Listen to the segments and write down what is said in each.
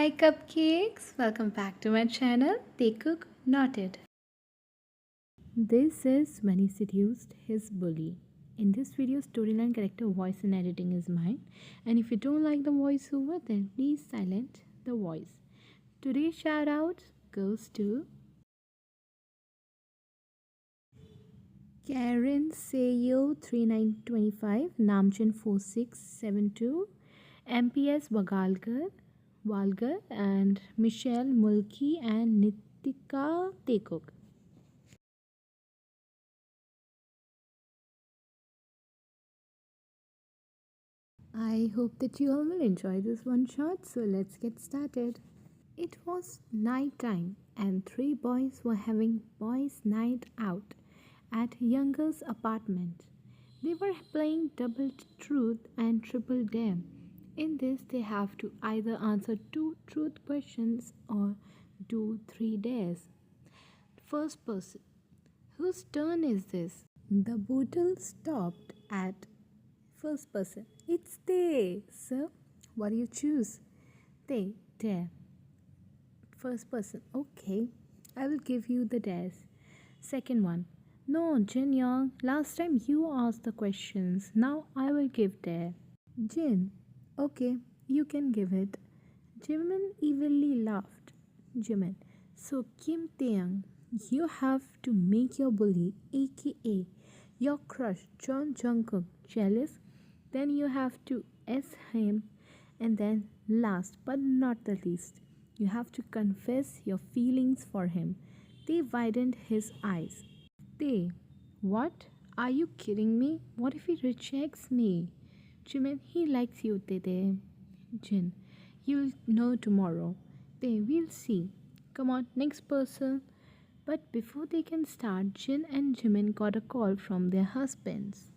Hi cupcakes, welcome back to my channel Taekook Noted. This is when he seduced his bully. In this video, storyline, character, voice and editing is mine. And if you don't like the voiceover, then please silent the voice. Today's shout out goes to Karen Sayo 3925, Namchan 4672, MPS Walgar and Michelle Mulki and Nitika Taekook. I hope that you all will enjoy this one shot, so let's get started. It was night time, and three boys were having boys' night out at Younger's apartment. They were playing double truth and triple dare. In this, they have to either answer two truth questions or do three dares. First person, whose turn is this? The bottle stopped at first person. It's they. So, what do you choose? They, dare. First person. Okay, I will give you the dares. Second one. No, Jin Young. Last time you asked the questions. Now I will give dare. Jin. Okay, you can give it. Jimin evilly laughed. Jimin. So Kim Taeyang, you have to make your bully, aka your crush John Jungkook, jealous. Then you have to S him, and then last but not the least, you have to confess your feelings for him. They widened his eyes. They, what? Are you kidding me? What if he rejects me? Jimin, he likes you, Dede. Jin, you'll know tomorrow. They, we'll see. Come on, next person. But before they can start, Jin and Jimin got a call from their husbands.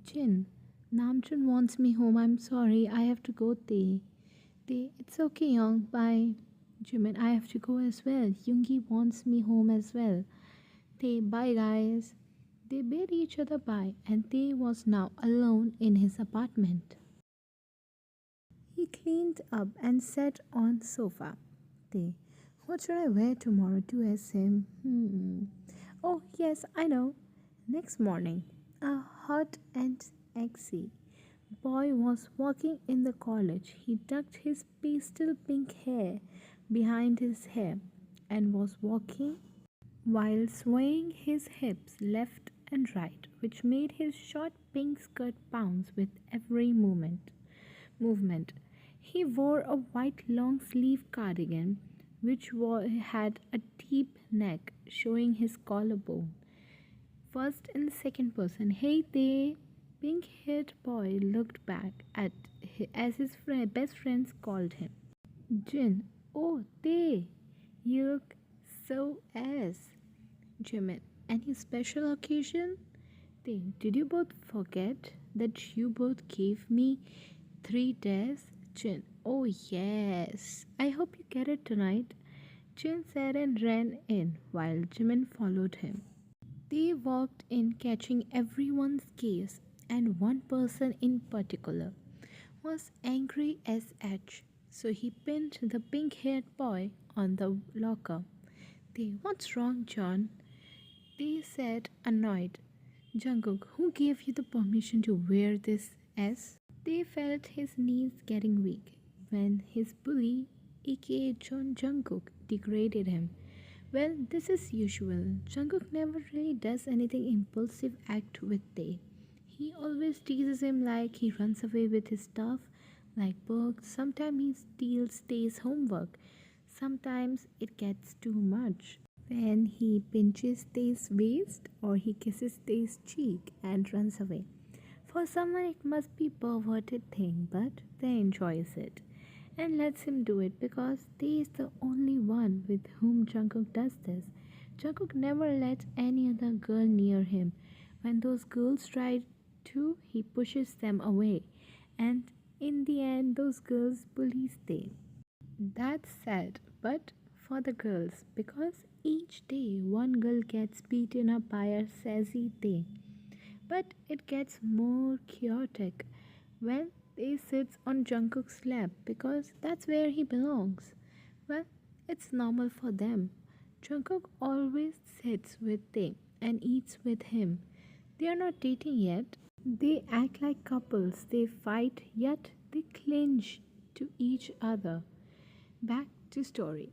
Jin, Namjoon wants me home. I'm sorry. I have to go. It's okay, Young. Bye. Jimin, I have to go as well. Yoongi wants me home as well. Bye, guys. They bade each other bye, and Tae was now alone in his apartment. He cleaned up and sat on sofa. Tae, what should I wear tomorrow to ask him? Oh, yes, I know. Next morning, a hot and eggsy boy was walking in the college. He tucked his pastel pink hair behind his hair and was walking while swaying his hips left and right, which made his short pink skirt bounce with every movement. He wore a white long sleeve cardigan which had a deep neck showing his collarbone. First and second person, hey they, pink haired boy looked back as his best friends called him. Jin, oh they, you look so as. Jimin, any special occasion? They, did you both forget that you both gave me three days? Jin, oh yes, I hope you get it tonight. Jin said and ran in while Jimin followed him. They walked in, catching everyone's gaze, and one person in particular was angry as H, so he pinned the pink haired boy on the locker. They, what's wrong, John? They said, annoyed. Jungkook, who gave you the permission to wear this S? They felt his knees getting weak when his bully, aka John Jungkook, degraded him. Well, this is usual. Jungkook never really does anything impulsive act with Tae. He always teases him like he runs away with his stuff, like books. Sometimes he steals Tae's homework. Sometimes it gets too much. When he pinches Tae's waist or he kisses Tae's cheek and runs away. For someone it must be perverted thing, but Tae enjoys it and lets him do it because Tae is the only one with whom Jungkook does this. Jungkook never lets any other girl near him. When those girls try to, he pushes them away, and in the end, those girls bully Tae. That's sad, but for the girls, because each day one girl gets beaten up by a sassy Tae. But it gets more chaotic when Tae sits on Jungkook's lap because that's where he belongs. Well, it's normal for them. Jungkook always sits with Tae and eats with him. They are not dating yet. They act like couples. They fight, yet they clinch to each other. Back to story.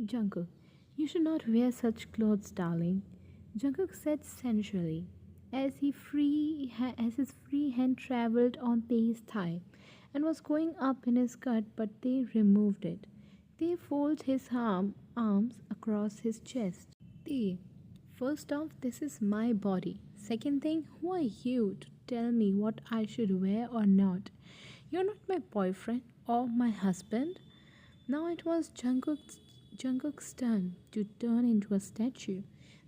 Jungkook, you should not wear such clothes, darling. Jungkook said sensually, as his free hand traveled on Tae's thigh and was going up in his skirt, but they removed it. They folded his arms across his chest. Tae, first off, this is my body. Second thing, who are you to tell me what I should wear or not? You're not my boyfriend or my husband. Now it was Jungkook's turn to turn into a statue.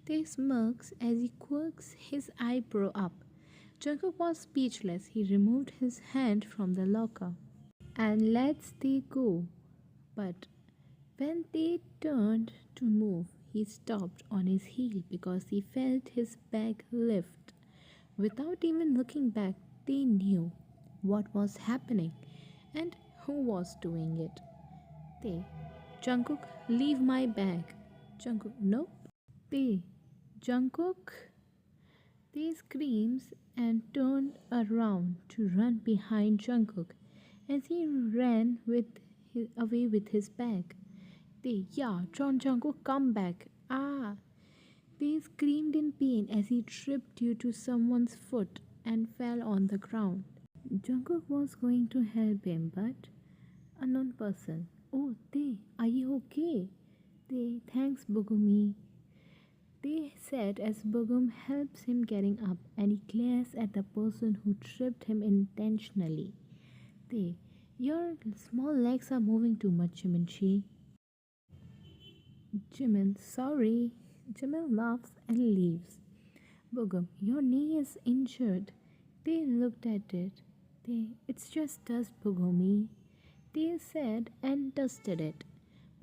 They smirks as he quirks his eyebrow up. Jungkook was speechless. He removed his hand from the locker and let they go. But when they turned to move, he stopped on his heel because he felt his bag lift. Without even looking back, they knew what was happening and who was doing it. They, Jungkook, leave my bag. Jungkook, no. They, Jungkook. They screams and turned around to run behind Jungkook as he ran away with his bag. They, yeah, John Jungkook, come back. Ah! They screamed in pain as he tripped due to someone's foot and fell on the ground. Jungkook was going to help him, but unknown person. Oh, they, are you okay? They, thanks, Bogumi. They said as Bogum helps him getting up and he glares at the person who tripped him intentionally. They, your small legs are moving too much, Jiminchi. Jimin, sorry. Jimin laughs and leaves. Bogum, your knee is injured. They looked at it. It's just dust, Bogumi. They said and dusted it.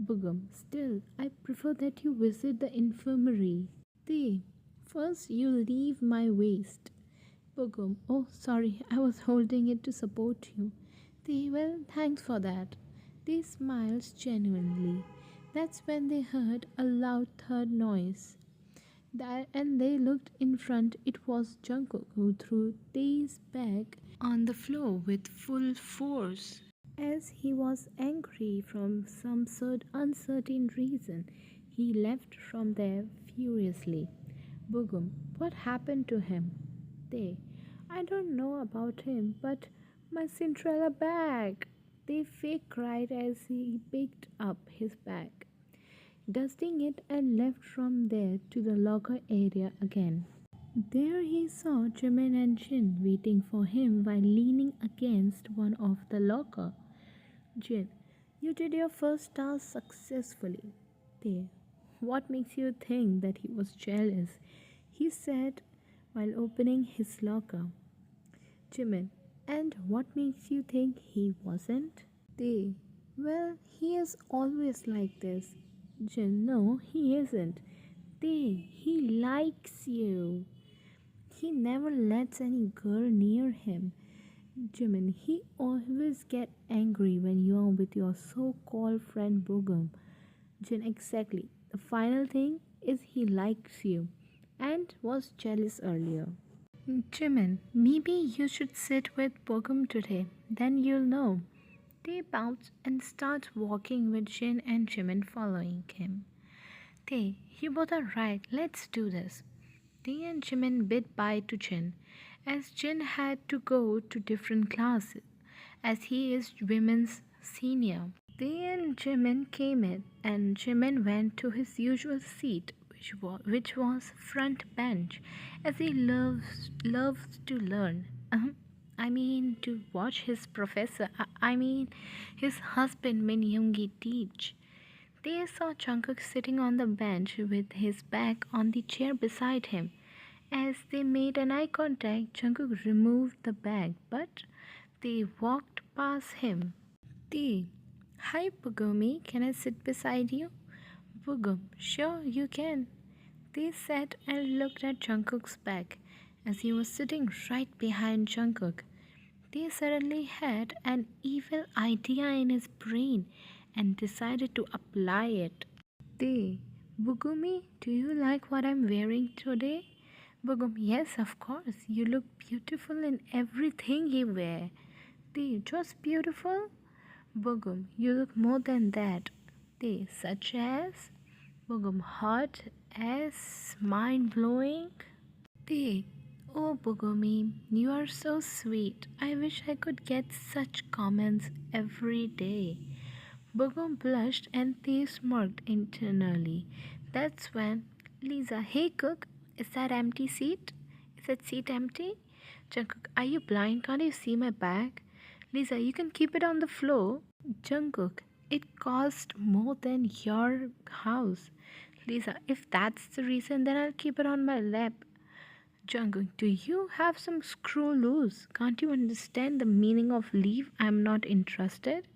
Bugum, still, I prefer that you visit the infirmary. They, first you leave my waist. Bugum, oh sorry, I was holding it to support you. They, well, thanks for that. They smiled genuinely. That's when they heard a loud third noise. And they looked in front. It was Jungkook who threw Tae's bag on the floor with full force. As he was angry from some uncertain reason, he left from there furiously. Bugum, what happened to him? They, I don't know about him, but my Cinderella bag. They fake cried as he picked up his bag, dusting it and left from there to the locker area again. There he saw Jimin and Jin waiting for him while leaning against one of the locker. Jin, you did your first task successfully. There. What makes you think that he was jealous? He said while opening his locker. Jimin, and what makes you think he wasn't? They. Well, he is always like this. Jin, no, he isn't. They. He likes you. He never lets any girl near him. Jimin, he always get angry when you're with your so-called friend Bogum. Jin, exactly. The final thing is he likes you and was jealous earlier. Jimin, maybe you should sit with Bogum today. Then you'll know. They bounce and start walking with Jin and Jimin following him. They, you both are right. Let's do this. They and Jimin bid bye to Jin, as Jin had to go to different classes, as he is women's senior. They and Jimin came in, and Jimin went to his usual seat, which was front bench, as he loves to learn. To watch his professor, his husband Min Yoongi teach. They saw Jungkook sitting on the bench with his back on the chair beside him. As they made an eye contact, Jungkook removed the bag, but they walked past him. They, hi Bugumi, can I sit beside you? Bugum, sure you can. They sat and looked at Jungkook's back as he was sitting right behind Jungkook. They suddenly had an evil idea in his brain and decided to apply it. They, Bugumi, do you like what I'm wearing today? Bugum, yes, of course. You look beautiful in everything you wear. They, just beautiful? Bugum, you look more than that. They, such as? Bugum, hot as mind blowing? They, oh Bugumi, you are so sweet. I wish I could get such comments every day. Bogum blushed and they smirked internally. That's when Lisa, hey cook, is that empty seat? Is that seat empty? Jungkook, are you blind? Can't you see my bag? Lisa, you can keep it on the floor. Jungkook, it cost more than your house. Lisa, if that's the reason, then I'll keep it on my lap. Jungkook, do you have some screw loose? Can't you understand the meaning of leave? I'm not interested.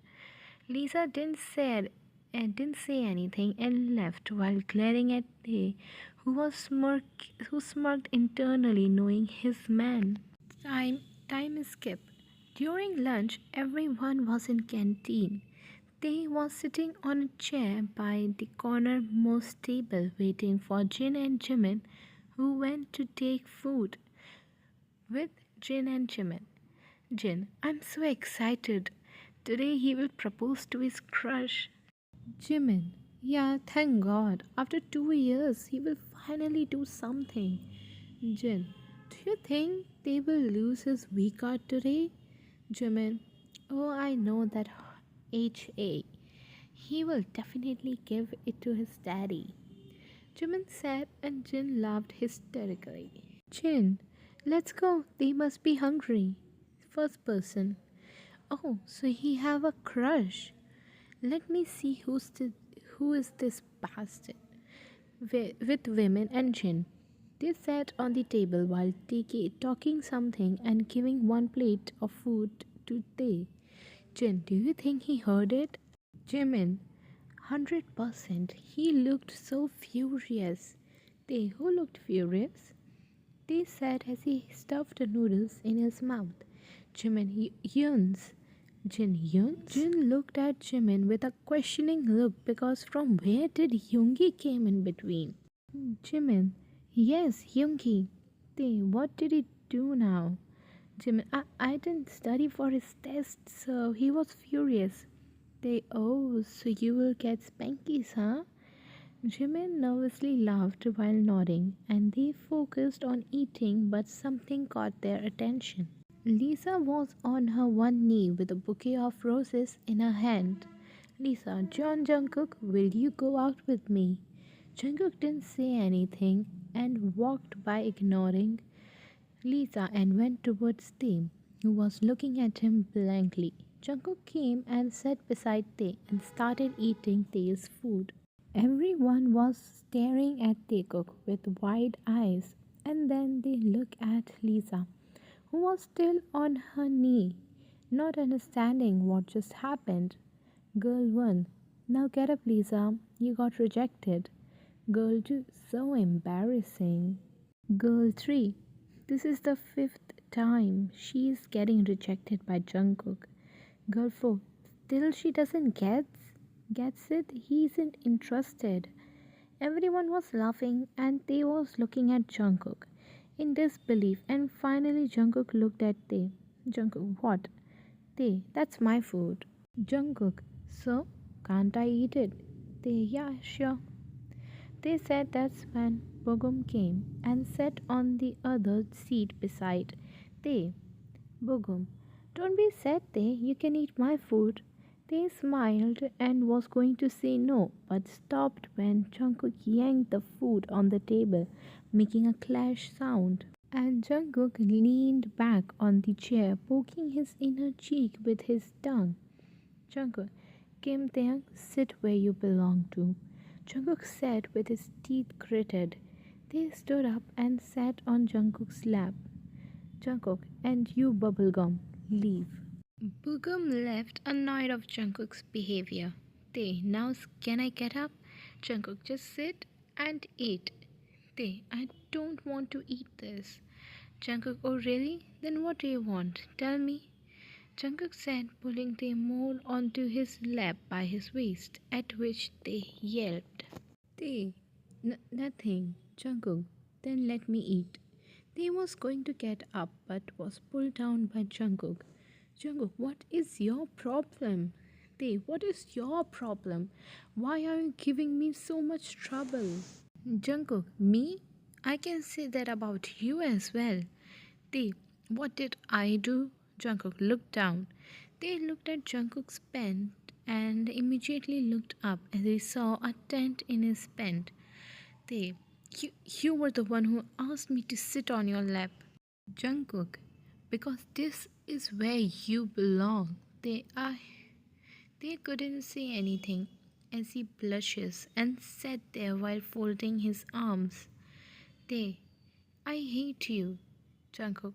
Lisa didn't say anything and left while glaring at Tae, who smirked internally, knowing his man. Time is skipped. During lunch, everyone was in canteen. Tae was sitting on a chair by the cornermost table, waiting for Jin and Jimin, who went to take food with Jin and Jimin. Jin, I'm so excited. Today he will propose to his crush. Jimin, yeah, thank God. After 2 years, he will finally do something. Jin, do you think they will lose his V card today? Jimin, oh, I know that HA. He will definitely give it to his daddy. Jimin said, and Jin laughed hysterically. Jin, let's go. They must be hungry. First person. Oh, so he have a crush. Let me see who is this bastard. With women and Jin. They sat on the table while talking something and giving one plate of food to Tae. Jin, do you think he heard it? Jimin, 100%. He looked so furious. Tae, who looked furious? Tae said as he stuffed the noodles in his mouth. Jimin yawns. Jin yawns? Jin looked at Jimin with a questioning look because from where did Yoongi came in between? Jimin, yes, Yoongi. What did he do now? Jimin, I didn't study for his test, so he was furious. Oh, so you will get spankies, huh? Jimin nervously laughed while nodding, and they focused on eating, but something caught their attention. Lisa was on her one knee with a bouquet of roses in her hand. Lisa, John Jungkook, will you go out with me? Jungkook didn't say anything and walked by ignoring Lisa and went towards Tae, who was looking at him blankly. Jungkook came and sat beside Tae and started eating Tae's food. Everyone was staring at Taekook with wide eyes, and then they looked at Lisa, who was still on her knee, not understanding what just happened. Girl 1, now get up, Lisa. You got rejected. Girl 2, so embarrassing. Girl 3, this is the fifth time she's getting rejected by Jungkook. Girl 4, still she doesn't gets it. He isn't interested. Everyone was laughing and Tae was looking at Jungkook in disbelief, and finally Jungkook looked at Tae. Jungkook, what? Tae, that's my food. Jungkook, so can't I eat it? Tae, yeah, sure. They said that's when Bogum came and sat on the other seat beside Tae. Bogum, don't be sad, Tae. You can eat my food. Tae smiled and was going to say no, but stopped when Jungkook yanked the food on the table, making a clash sound. And Jungkook leaned back on the chair, poking his inner cheek with his tongue. Jungkook, Kim Taeyang, sit where you belong to. Jungkook sat with his teeth gritted. They stood up and sat on Jungkook's lap. Jungkook, and you bubblegum, leave. Bugum left, annoyed of Jungkook's behavior. Tae, now can I get up? Jungkook, just sit and eat. Tae, I don't want to eat this. Jungkook, oh really? Then what do you want? Tell me. Jungkook said, pulling Tae more onto his lap by his waist, at which Tae yelped. Tae, nothing, Jungkook, then let me eat. Tae was going to get up but was pulled down by Jungkook. Jungkook, what is your problem? Tae, what is your problem? Why are you giving me so much trouble? Jungkook, me? I can say that about you as well. Tae, what did I do? Jungkook looked down. They looked at Jungkook's pant and immediately looked up as he saw a tent in his pant. Tae, you were the one who asked me to sit on your lap. Jungkook, because this is where you belong. They couldn't say anything as he blushes and sat there while folding his arms. They, I hate you, Jungkook.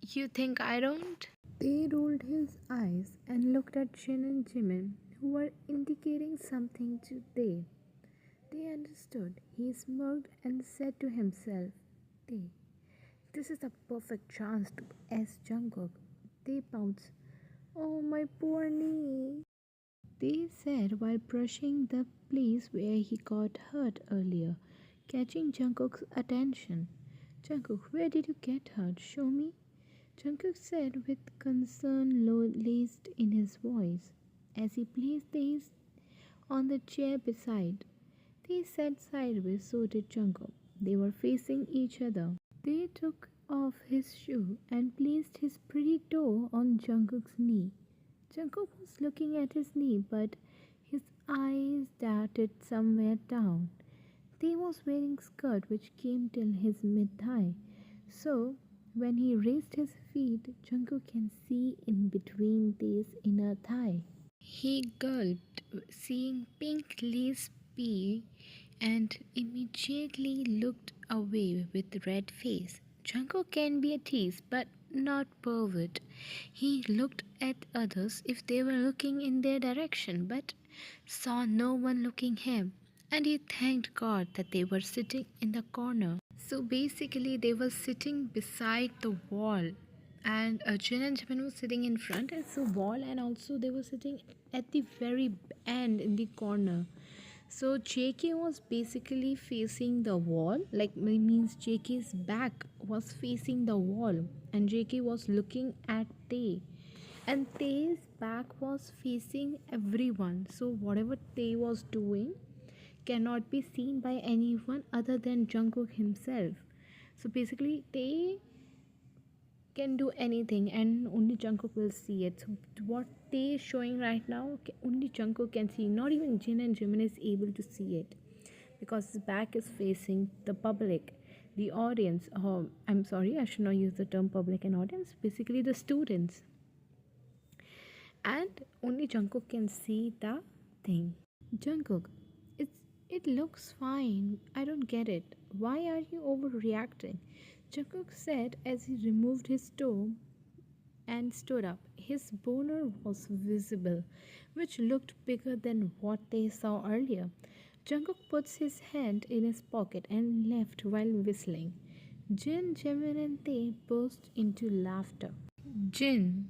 You think I don't? They rolled his eyes and looked at Jin and Jimin, who were indicating something to They. They understood. He smirked and said to himself, They, this is a perfect chance to ask Jungkook. They pounced. Oh, my poor knee. They said while brushing the place where he got hurt earlier, catching Jungkook's attention. Jungkook, where did you get hurt? Show me. Jungkook said with concern laced in his voice as he placed these on the chair beside. They sat sideways, so did Jungkook. They were facing each other. They took off his shoe and placed his pretty toe on Jungkook's knee. Jungkook was looking at his knee, but his eyes darted somewhere down. He was wearing skirt which came till his mid-thigh. So, when he raised his feet, Jungkook can see in between his inner thigh. He gulped, seeing pink lace pee, and immediately looked away with red face. Jungkook can be a tease, but not pervert. He looked at others if they were looking in their direction, but saw no one looking him, and he thanked God that they were sitting in the corner. So basically, they were sitting beside the wall, and Jin and Jimin was sitting in front as the wall, and also they were sitting at the very end in the corner. So JK was basically facing the wall, like means JK's back was facing the wall, and JK was looking at Tae, and Tae's back was facing everyone. So whatever Tae was doing cannot be seen by anyone other than Jungkook himself. So basically, Tae can do anything and only Jungkook will see it. So what they is showing right now, only Jungkook can see. Not even Jin and Jimin is able to see it because his back is facing the public, the audience. I'm sorry, I should not use the term public and audience. Basically, the students. And only Jungkook can see the thing. Jungkook, it looks fine. I don't get it. Why are you overreacting? Jungkook said as he removed his toe and stood up. His boner was visible, which looked bigger than what they saw earlier. Jungkook puts his hand in his pocket and left while whistling. Jin, Jimin, and Tae burst into laughter. Jin,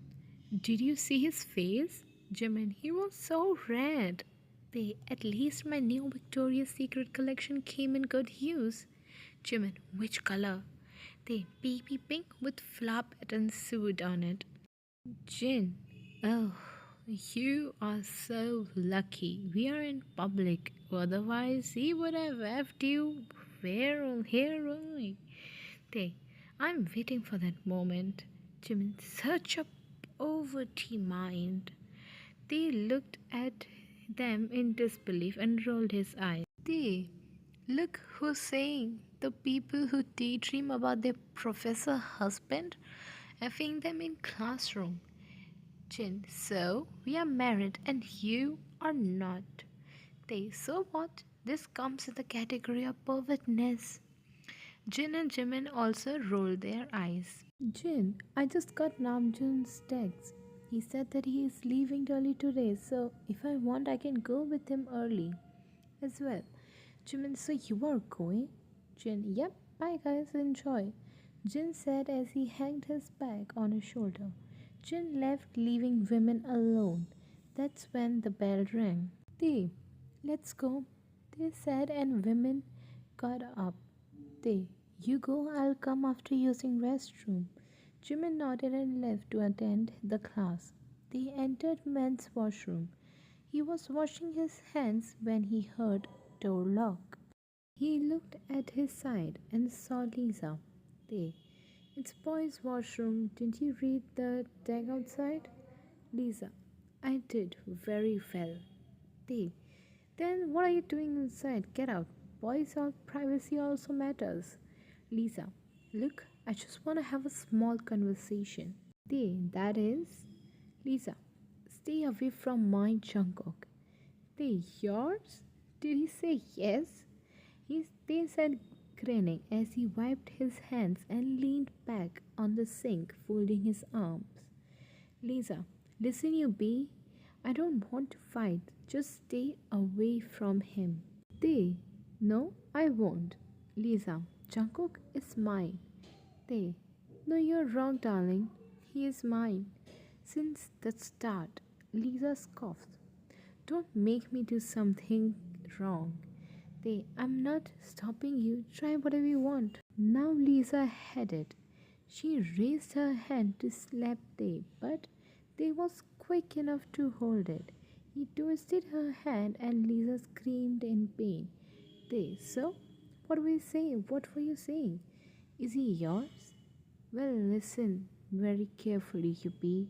did you see his face? Jimin, he was so red. Tae, at least my new Victoria's Secret collection came in good use. Jimin, which color? Tae, baby pink with flower pattern sewed on it. Jin, oh, you are so lucky. We are in public. Otherwise, he would have left you here only. Tae, I'm waiting for that moment. Jimin, such a poverty mind. They looked at them in disbelief and rolled his eyes. They, look who's saying the people who daydream about their professor husband effing them in classroom. Jin, so we are married and you are not. They, so what? This comes in the category of pervertness. Jin and Jimin also rolled their eyes. Jin, I just got Namjoon's text. He said that he is leaving early today, so if I want, I can go with him early as well. Jimin, so you are going? Jin, yep, bye guys, enjoy. Jin said as he hanged his bag on his shoulder. Jin left, leaving women alone. That's when the bell rang. They, let's go, they said, and women got up. They, you go, I'll come after using restroom. Jimin nodded and left to attend the class. They entered men's washroom. He was washing his hands when he heard door lock. He looked at his side and saw Lisa. They, it's boys' washroom. Didn't you read the tag outside? Lisa, I did very well. They, then what are you doing inside? Get out. Boys' out privacy also matters. Lisa, look, I just want to have a small conversation. They, that is? Lisa, stay away from my Jungkook. They, yours? Did he say yes? They said, grinning as he wiped his hands and leaned back on the sink, folding his arms. Lisa, listen, you bee. I don't want to fight. Just stay away from him. They, no, I won't. Lisa, Jungkook is mine. They, no, you're wrong, darling. He is mine. Since the start, Lisa scoffs. Don't make me do something wrong. They, I'm not stopping you. Try whatever you want. Now Lisa had it. She raised her hand to slap They, but They was quick enough to hold it. He twisted her hand and Lisa screamed in pain. They, so? What were you saying? What were you saying? Is he yours? Well, listen very carefully, Yuppie.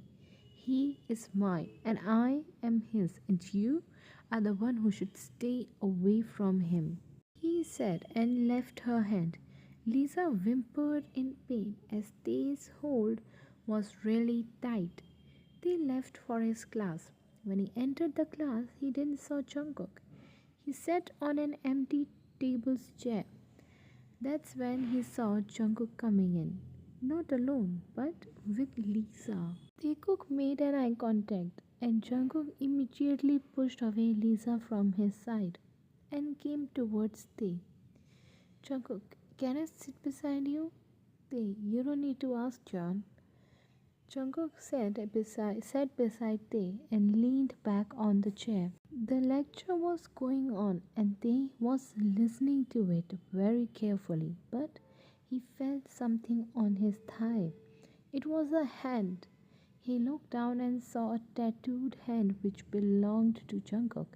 He is mine, and I am his, and you are the one who should stay away from him. He said and left her hand. Lisa whimpered in pain as Tay's hold was really tight. They left for his class. When he entered the class, he didn't saw Jungkook. He sat on an empty table's chair. That's when he saw Jungkook coming in. Not alone, but with Lisa. Taekook made an eye contact, and Jungkook immediately pushed away Lisa from his side and came towards Tae. Jungkook, can I sit beside you? Tae, you don't need to ask, John. Jungkook sat beside Tae and leaned back on the chair. The lecture was going on and Tae was listening to it very carefully, but he felt something on his thigh. It was a hand. He looked down and saw a tattooed hand which belonged to Jungkook.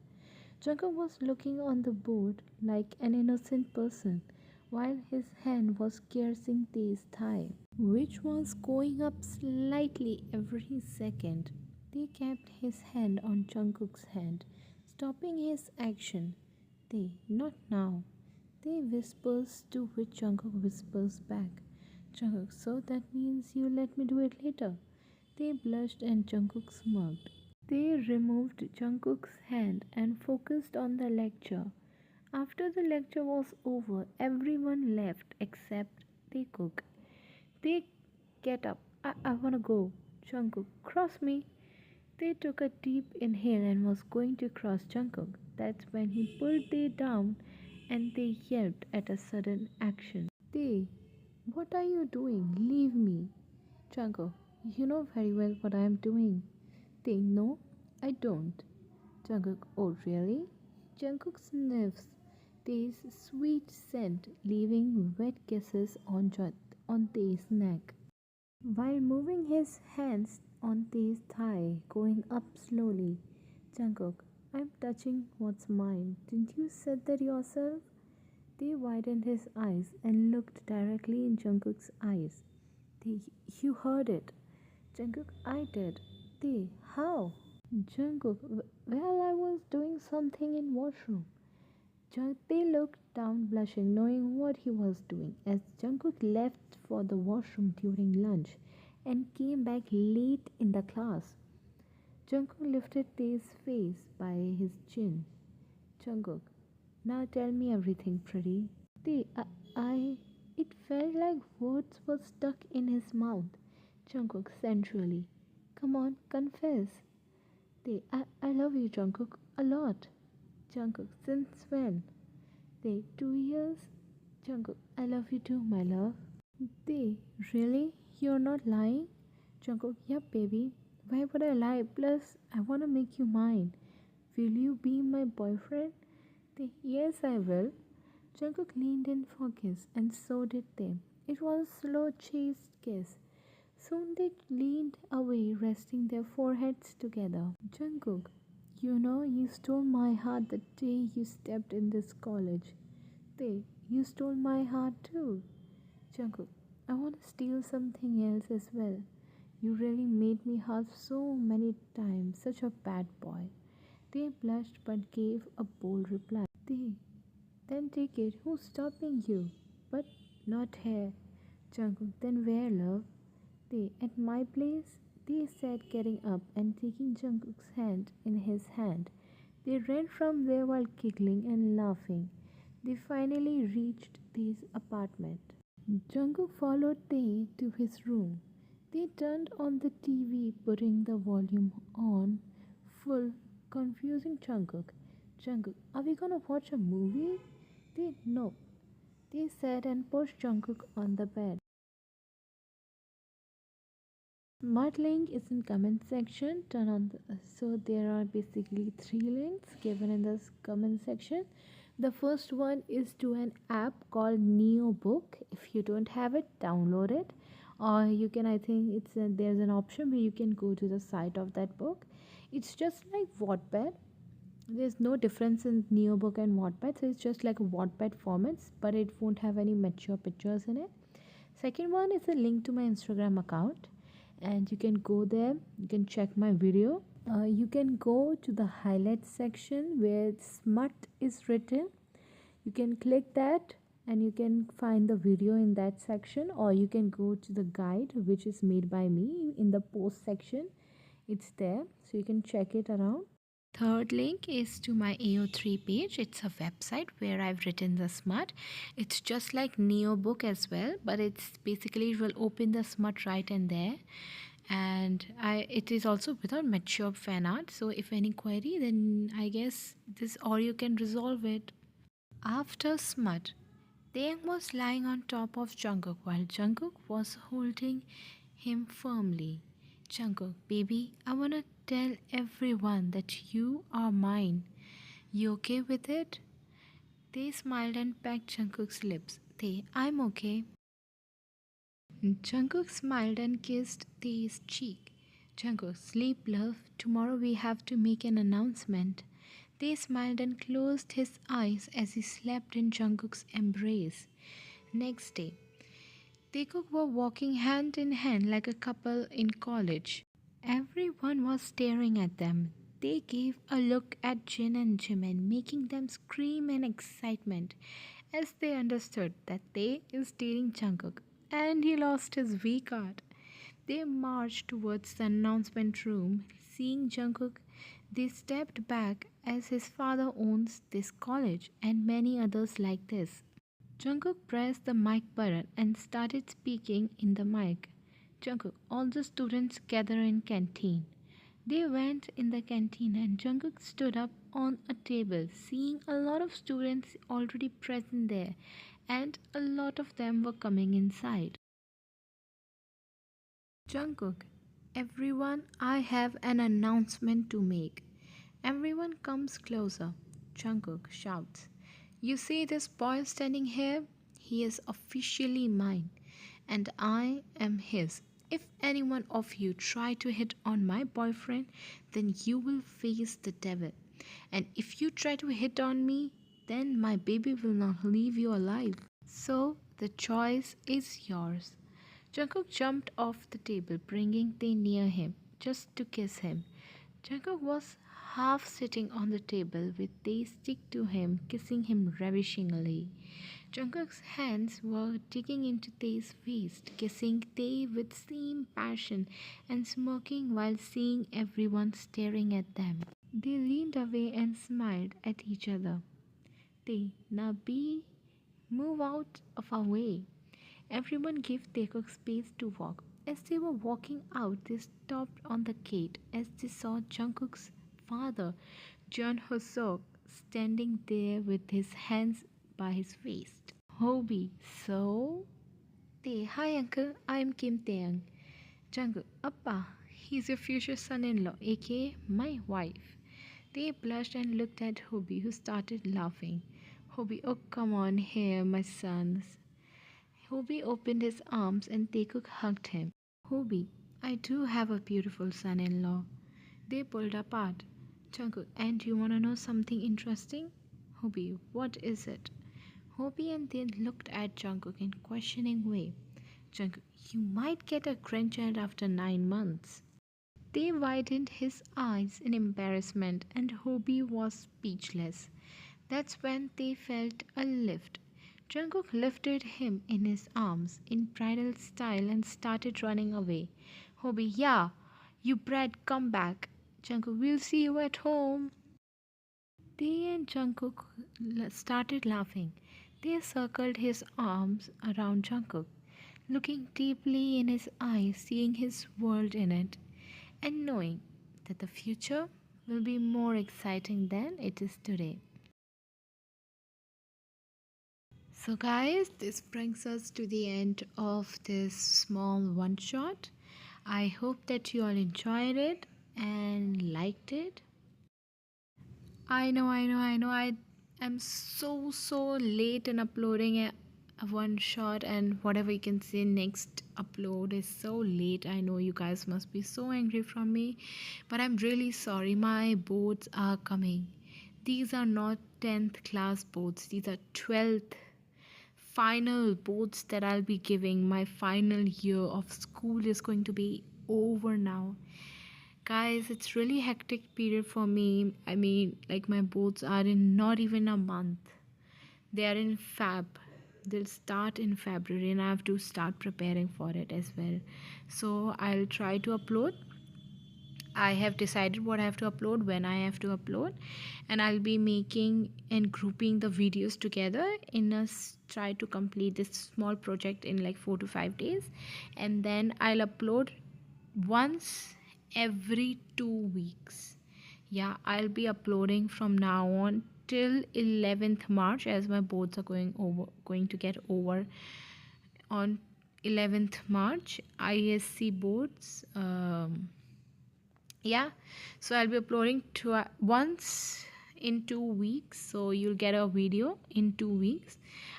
Jungkook was looking on the board like an innocent person, while his hand was caressing Tae's thigh, which was going up slightly every second. Tae kept his hand on Jungkook's hand, stopping his action. Tae, not now. Tae whispers, to which Jungkook whispers back. Jungkook, so that means you let me do it later. Tae blushed and Jungkook smirked. They removed Jungkook's hand and focused on the lecture. After the lecture was over, everyone left except Taekook. They get up. I wanna go. Jungkook, cross me. They took a deep inhale and was going to cross Jungkook. That's when he pulled Tae down and they yelped at a sudden action. Tae, what are you doing? Leave me. Jungkook, you know very well what I am doing. Tae, no, I don't. Jungkook, oh really? Jungkook sniffs Tae's sweet scent, leaving wet kisses on Tae's neck, while moving his hands on Tae's thigh, going up slowly. Jungkook, I'm touching what's mine. Didn't you say that yourself? Tae widened his eyes and looked directly in Jungkook's eyes. Tae, you heard it. Jungkook, I did. Tae, how? Jungkook, well, I was doing something in washroom. They looked down, blushing, knowing what he was doing, as Jungkook left for the washroom during lunch and came back late in the class. Jungkook lifted Tae's face by his chin. Jungkook, now tell me everything, pretty. Tae, it felt like words were stuck in his mouth. Jungkook sensually. Come on, confess. Tae, I love you, Jungkook, a lot. Jungkook, since when? Tae, 2 years. Jungkook, I love you too, my love. Tae, really? You're not lying? Jungkook, yep, baby. Why would I lie? Plus, I wanna make you mine. Will you be my boyfriend? Yes, I will. Jungkook leaned in for a kiss, and so did they. It was a slow, chaste kiss. Soon they leaned away, resting their foreheads together. Jungkook, you know you stole my heart the day you stepped in this college. You stole my heart too. Jungkook, I want to steal something else as well. You really made me hurt so many times, such a bad boy. They blushed but gave a bold reply. Then take it. Who's stopping you? But not here. Jungkook, then where, love? At my place? They said, getting up and taking Jungkook's hand in his hand. They ran from there while giggling and laughing. They finally reached Tae's apartment. Jungkook followed Tae to his room. They turned on the TV, putting the volume on full, confusing Jungkook. Jungkook, are we gonna watch a movie? No. They said and pushed Jungkook on the bed. Smart link is in comment section. Turn on so there are basically three links given in this comment section. The first one is to an app called Neo Book. If you don't have it, download it, or you can, I think there's an option where you can go to the site of that book. It's just like Wattpad. There's no difference in Neo Book and Wattpad, so it's just like a Wattpad formats, but it won't have any mature pictures in it. Second one is a link to my Instagram account, and you can go there. You can check my video. You can go to the highlights section where Smut is written. You can click that and you can find the video in that section, or you can go to the guide which is made by me in the post section. It's there, so you can check it around. Third link is to my AO3 page. It's a website where I've written the smut. It's just like Neo Book as well, but it's basically it will open the smut right and there. And it is also without mature fan art. So if any query, then I guess this, or you can resolve it. After smut, Taeyang was lying on top of Jungkook while Jungkook was holding him firmly. Jungkook, baby, I wanna tell everyone that you are mine. You okay with it? They smiled and pecked Jungkook's lips. I'm okay. Jungkook smiled and kissed Tae's cheek. Jungkook, sleep, love. Tomorrow we have to make an announcement. Tae smiled and closed his eyes as he slept in Jungkook's embrace. Next day, Taekook were walking hand in hand like a couple in college. Everyone was staring at them. They gave a look at Jin and Jimin, making them scream in excitement as they understood that Tae is dating Jungkook and he lost his V card. They marched towards the announcement room. Seeing Jungkook, they stepped back as his father owns this college and many others like this. Jungkook pressed the mic button and started speaking in the mic. Jungkook, all the students gather in canteen. They went in the canteen and Jungkook stood up on a table, seeing a lot of students already present there, and a lot of them were coming inside. Jungkook, everyone, I have an announcement to make. Everyone comes closer. Jungkook shouts, you see this boy standing here? He is officially mine, and I am his. If anyone of you try to hit on my boyfriend, then you will face the devil. And if you try to hit on me, then my baby will not leave you alive. So the choice is yours. Jungkook jumped off the table, bringing Tae near him, just to kiss him. Jungkook was half sitting on the table with Tae stick to him, kissing him ravishingly. Jungkook's hands were digging into Tae's waist, kissing Tae with same passion and smirking while seeing everyone staring at them. They leaned away and smiled at each other. Tae, now move out of our way. Everyone gave Taekook space to walk. As they were walking out, they stopped on the gate as they saw Jungkook's father, Jeon Hoseok, standing there with his hands by his waist. Hobie, so? Tae, hi uncle, I am Kim Taeyang. Jungkook, Appa, he's your future son-in-law, aka my wife. They blushed and looked at Hobie, who started laughing. Hobie, oh come on here, my sons. Hobie opened his arms and Taekook hugged him. Hobie, I do have a beautiful son-in-law. They pulled apart. Jungkook, and you wanna know something interesting? Hobie, what is it? Hobie and they looked at Jungkook in questioning way. Jungkook, you might get a grandchild after 9 months. They widened his eyes in embarrassment, and Hobie was speechless. That's when they felt a lift. Jungkook lifted him in his arms in bridal style and started running away. Hobie, yeah, you brat, come back. Jungkook, we'll see you at home. They and Jungkook started laughing. They circled his arms around Jungkook, looking deeply in his eyes, seeing his world in it, and knowing that the future will be more exciting than it is today. So, guys, this brings us to the end of this small one shot. I hope that you all enjoyed it and liked it. I know. I am so late in uploading a one shot, and whatever you can say, next upload is so late. I know you guys must be so angry from me, but I'm really sorry. My boards are coming. These are not 10th class boards, these are 12th final boards that I'll be giving. My final year of school is going to be over now. Guys, it's really hectic period for me. I mean, like my boards are in not even a month. They are in Fab. They'll start in February and I have to start preparing for it as well. So I'll try to upload. I have decided what I have to upload, when I have to upload, and I'll be making and grouping the videos together in a try to complete this small project in like 4 to 5 days, and then I'll upload once every 2 weeks. Yeah, I'll be uploading from now on till 11th March, as my boards are going to get over on 11th March. ISC boards, yeah, so I'll be uploading once in 2 weeks, so you'll get a video in 2 weeks.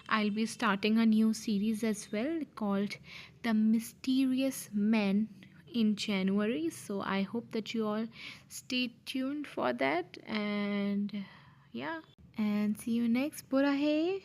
I'll be starting a new series as well called The Mysterious Men in January, so I hope that you all stay tuned for that. And yeah, and see you next. Burahe.